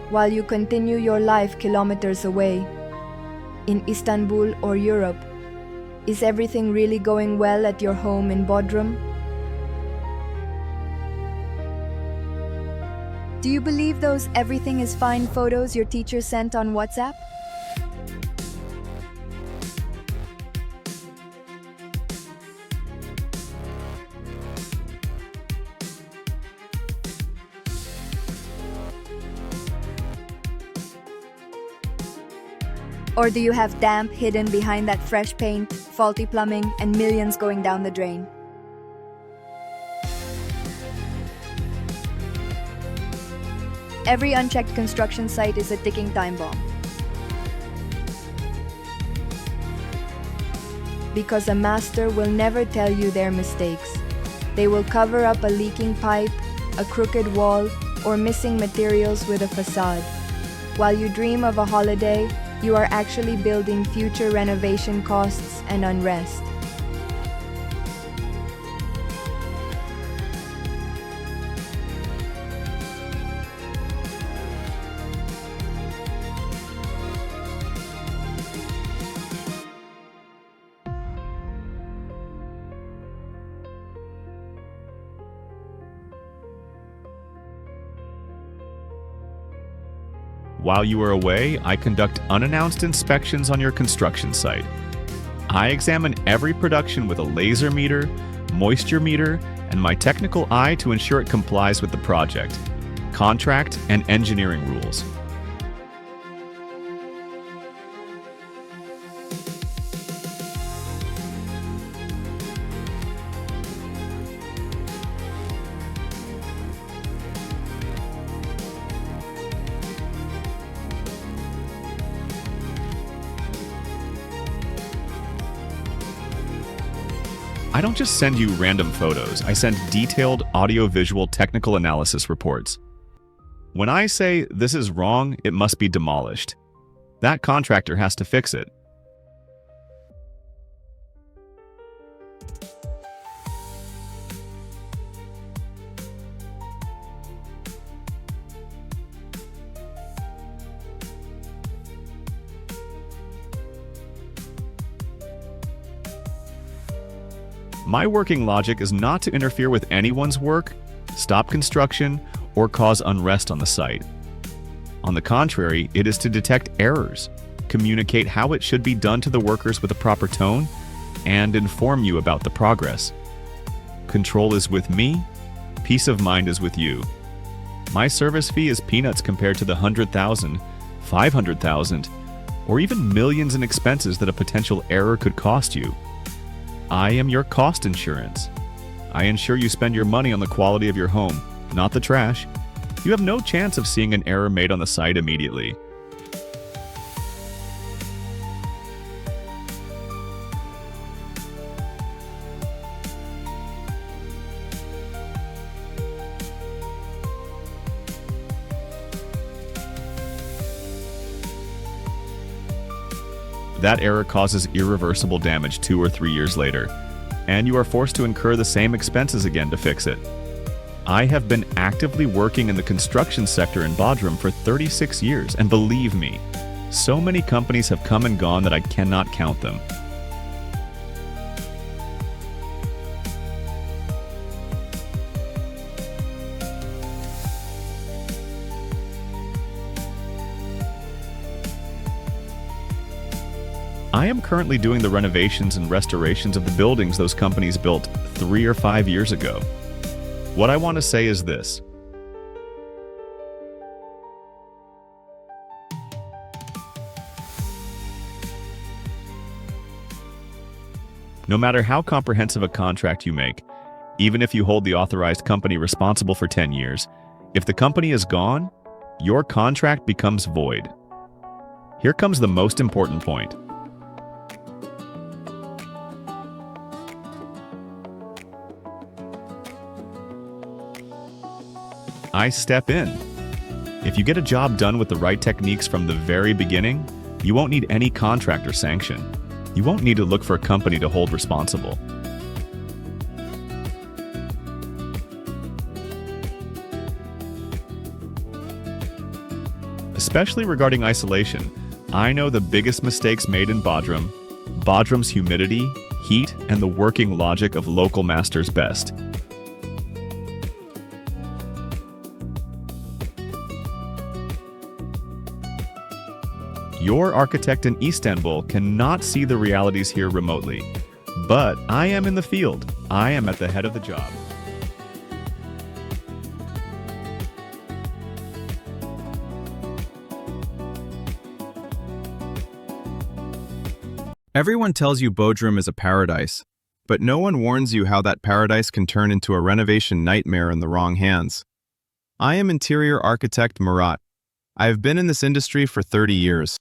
While you continue your life kilometers away, in Istanbul or Europe, is everything really going well at your home in Bodrum? Do you believe those everything is fine photos your teacher sent on WhatsApp? Or do you have damp hidden behind that fresh paint, faulty plumbing, and millions going down the drain? Every unchecked construction site is a ticking time bomb. Because a master will never tell you their mistakes. They will cover up a leaking pipe, a crooked wall, or missing materials with a facade. While you dream of a holiday, you are actually building future renovation costs and unrest. While you are away, I conduct unannounced inspections on your construction site. I examine every production with a laser meter, moisture meter, and my technical eye to ensure it complies with the project, contract, and engineering rules. I don't just send you random photos, I send detailed audio-visual technical analysis reports. When I say this is wrong, it must be demolished. That contractor has to fix it. My working logic is not to interfere with anyone's work, stop construction, or cause unrest on the site. On the contrary, it is to detect errors, communicate how it should be done to the workers with a proper tone, and inform you about the progress. Control is with me, peace of mind is with you. My service fee is peanuts compared to the 100,000, 500,000, or even millions in expenses that a potential error could cost you. I am your cost insurance. I ensure you spend your money on the quality of your home, not the trash. You have no chance of seeing an error made on the site immediately. That error causes irreversible damage 2 or 3 years later, and you are forced to incur the same expenses again to fix it. I have been actively working in the construction sector in Bodrum for 36 years, and believe me, so many companies have come and gone that I cannot count them. I am currently doing the renovations and restorations of the buildings those companies built 3 or 5 years ago. What I want to say is this. No matter how comprehensive a contract you make, even if you hold the authorized company responsible for 10 years, if the company is gone, your contract becomes void. Here comes the most important point. I step in. If you get a job done with the right techniques from the very beginning, you won't need any contractor sanction. You won't need to look for a company to hold responsible. Especially regarding isolation, I know the biggest mistakes made in Bodrum, Bodrum's humidity, heat, and the working logic of local masters best. Your architect in Istanbul cannot see the realities here remotely, but I am in the field. I am at the head of the job. Everyone tells you Bodrum is a paradise, but no one warns you how that paradise can turn into a renovation nightmare in the wrong hands. I am interior architect Murat. I have been in this industry for 30 years.